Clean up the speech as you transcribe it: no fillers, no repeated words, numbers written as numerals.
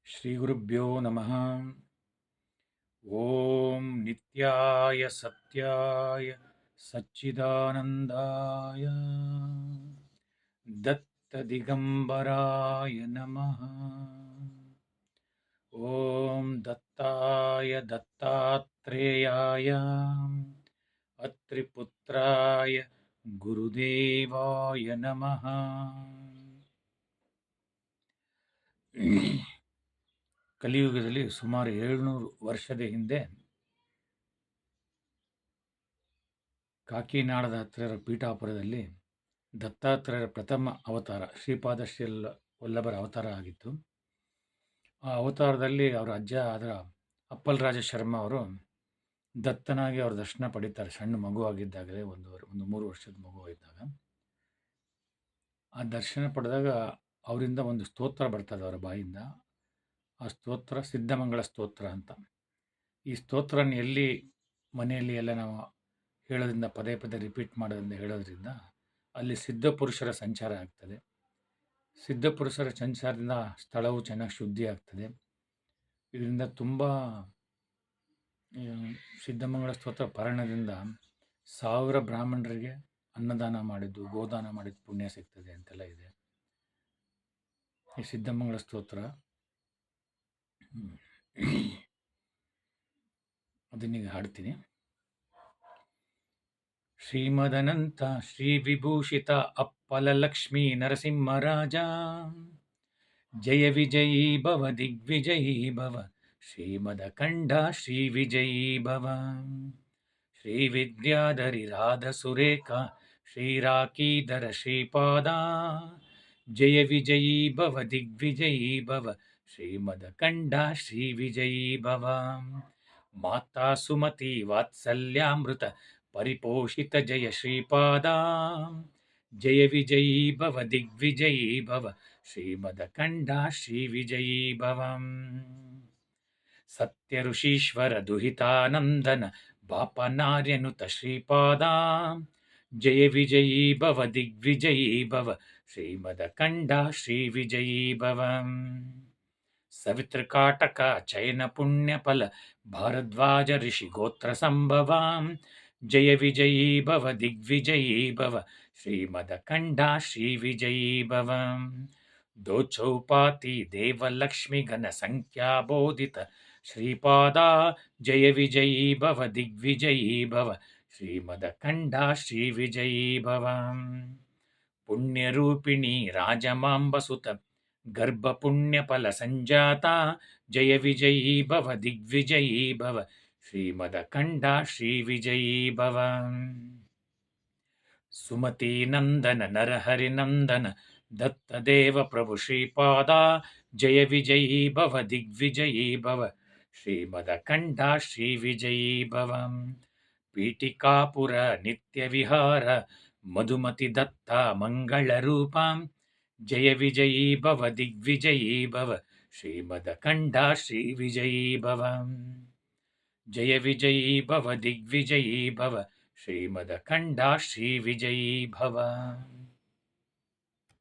ಶ್ರೀಗುರುಭ್ಯೋ ನಮಃ. ಓಂ ನಿತ್ಯಾಯ ಸತ್ಯಾಯ ಸಚ್ಚಿದಾನಂದಾಯ ದತ್ತದಿಗಂಬರಾಯ ನಮಃ. ಓಂ ದತ್ತಾಯ ದತ್ತಾತ್ರೇಯಾಯ ಅತ್ರಿಪುತ್ರಾಯ ಗುರುದೇವಾಯ ನಮಃ. ಕಲಿಯುಗದಲ್ಲಿ ಸುಮಾರು 700 ವರ್ಷದ ಹಿಂದೆ ಕಾಕಿನಾಡದ ಹತ್ತಿರ ಪೀಠಾಪುರದಲ್ಲಿ ದತ್ತಾತ್ರೇಯರ ಪ್ರಥಮ ಅವತಾರ ಶ್ರೀಪಾದ ಶ್ರೀ ವಲ್ಲಭರ ಅವತಾರ ಆಗಿತ್ತು. ಆ ಅವತಾರದಲ್ಲಿ ಅವರ ಅಜ್ಜ ಆದ ಅಪ್ಪಲ್ ರಾಜ ಶರ್ಮ ಅವರು ದತ್ತನಾಗಿ ಅವರ ದರ್ಶನ ಪಡೀತಾರೆ. ಸಣ್ಣ ಮಗುವಾಗಿದ್ದಾಗಲೇ ಒಂದು 3 ವರ್ಷದ ಮಗುವಾಗಿದ್ದಾಗ ಆ ದರ್ಶನ ಪಡೆದಾಗ ಅವರಿಂದ ಒಂದು ಸ್ತೋತ್ರ ಬರ್ತದೆ ಅವರ ಬಾಯಿಂದ. ಆ ಸ್ತೋತ್ರ ಸಿದ್ಧಮಂಗಳ ಸ್ತೋತ್ರ ಅಂತ. ಈ ಸ್ತೋತ್ರನ ಎಲ್ಲಿ ಮನೆಯಲ್ಲಿ ಎಲ್ಲ ನಾವು ಹೇಳೋದ್ರಿಂದ ಪದೇ ಪದೇ ರಿಪೀಟ್ ಮಾಡೋದ್ರಿಂದ ಹೇಳೋದ್ರಿಂದ ಅಲ್ಲಿ ಸಿದ್ಧಪುರುಷರ ಸಂಚಾರ ಆಗ್ತದೆ. ಸಿದ್ಧಪುರುಷರ ಸಂಚಾರದಿಂದ ಸ್ಥಳವು ಚೆನ್ನಾಗಿ ಶುದ್ಧಿ ಆಗ್ತದೆ. ಇದರಿಂದ ತುಂಬ ಸಿದ್ಧಮಂಗಳ ಸ್ತೋತ್ರ ಪಾರಾಯಣದಿಂದ 1000 ಬ್ರಾಹ್ಮಣರಿಗೆ ಅನ್ನದಾನ ಮಾಡಿದ್ದು, ಗೋದಾನ ಮಾಡಿದ್ದು ಪುಣ್ಯ ಸಿಗ್ತದೆ ಅಂತೆಲ್ಲ ಇದೆ ಈ ಸಿದ್ಧಮಂಗಳ ಸ್ತೋತ್ರ. ಅದನ್ನೀಗ ಹಾಡ್ತೀನಿ. ಶ್ರೀಮದನಂತ ಶ್ರೀ ವಿಭೂಷಿತ ಅಪ್ಪಲ ಲಕ್ಷ್ಮೀ ನರಸಿಂಹರಾಜ, ಜಯ ವಿಜಯೀ ಭವ ದಿಗ್ವಿಜಯೀ ಭವ, ಶ್ರೀಮದ ಕಂಠ ಶ್ರೀ ವಿಜಯೀ ಭವ. ಶ್ರೀ ವಿದ್ಯಾಧರಿ ರಾಧ ಸುರೇಖ ಶ್ರೀರಾಕೀಧರ ಶ್ರೀಪಾದ, ಜಯ ವಿಜಯೀ ಭವ ದಿಗ್ವಿಜಯೀ ಭವ, ಶ್ರೀಮದ ಕಂಠ ಶ್ರೀ ವಿಜಯೀ ಭವ. ಮಾತಾ ಸುಮತಿ ವಾತ್ಸಲ್ಯಾಮೃತ ಪರಿಪೋಷಿತ ಜಯ ಶ್ರೀಪಾದ, ಜಯ ವಿಜಯೀ ಭವ ದಿಗ್ವಿಜಯೀ ಭವ, ಶ್ರೀಮದ ಕಂಠ ಶ್ರೀ ವಿಜಯೀ ಭವ. ಸತ್ಯ ಋಷೀಶ್ವರ ದುಹಿತಾನಂದನ ಬಾಪನಾರ್ಯನುತ ಶ್ರೀಪಾದ, ಜಯ ವಿಜಯೀ ಭವ ದಿಗ್ವಿಜಯೀ ಭವ, ಶ್ರೀಮದ ಕಂಠ ಶ್ರೀ ವಿಜಯೀ ಭವ. ಸವಿತೃಕಾಟಕ ಚಯನ ಪುಣ್ಯಫಲ ಭಾರದ್ವಾಜ ಋಷಿ ಗೋತ್ರ ಸಂಭವ, ಜಯ ವಿಜಯೀ ಭವ ದಿಗ್ವಿಜಯೀ ಭವ, ಶ್ರೀಮದ ಕಂಠ ಶ್ರೀ ವಿಜಯೀ ಭವ. ದೋಚೌಪಾತಿ ದೇವಲಕ್ಷ್ಮಿ ಘನ ಸಂಖ್ಯಾಬೋಧಿತ ಶ್ರೀಪಾದ, ಜಯ ವಿಜಯೀ ಭವ ದಿಗ್ವಿಜಯೀ ಭವ, ಶ್ರೀಮದ ಕಂಠ ಶ್ರೀ ವಿಜಯೀ ಭವ. ಪುಣ್ಯರೂಪಿಣಿ ರಾಜಮಾಂಬಸುತ ಗರ್ಭ ಪುಣ್ಯಫಲ ಸಂಜಾತ, ಜಯ ವಿಜಯೀ ಭವ ದಿಗ್ವಿಜಯೀ ಭವ, ಶ್ರೀಮದ ಕಂಠ ಶ್ರೀ ವಿಜಯೀ ಭವ. ಸುಮತಿ ನಂದನ ನರಹರಿ ನಂದನ ದತ್ತದೇವ ಪ್ರಭು ಶ್ರೀಪಾದ, ಜಯ ವಿಜಯೀ ಭವ ದಿಗ್ವಿಜಯೀ ಭವ, ಶ್ರೀಮದ ಕಂಠ ಶ್ರೀ ವಿಜಯೀ ಭವ. ಪೀಠಿಕಾಪುರ ನಿತ್ಯ ವಿಹಾರ ಮಧುಮತಿ ದತ್ತ ಮಂಗಳ ರೂಪ, ಜಯ ವಿಜಯೀ ಭವ ದಿಗ್ವಿಜಯೀ ಭವ, ಶ್ರೀಮದ ಕಂಠ ಶ್ರೀ ವಿಜಯೀ ಭವ. ಜಯ ವಿಜಯೀ ಭವ ದಿಗ್ವಿಜಯೀ ಭವ, ಶ್ರೀಮದ ಕಂಠ ಶ್ರೀ ವಿಜಯೀ ಭವ.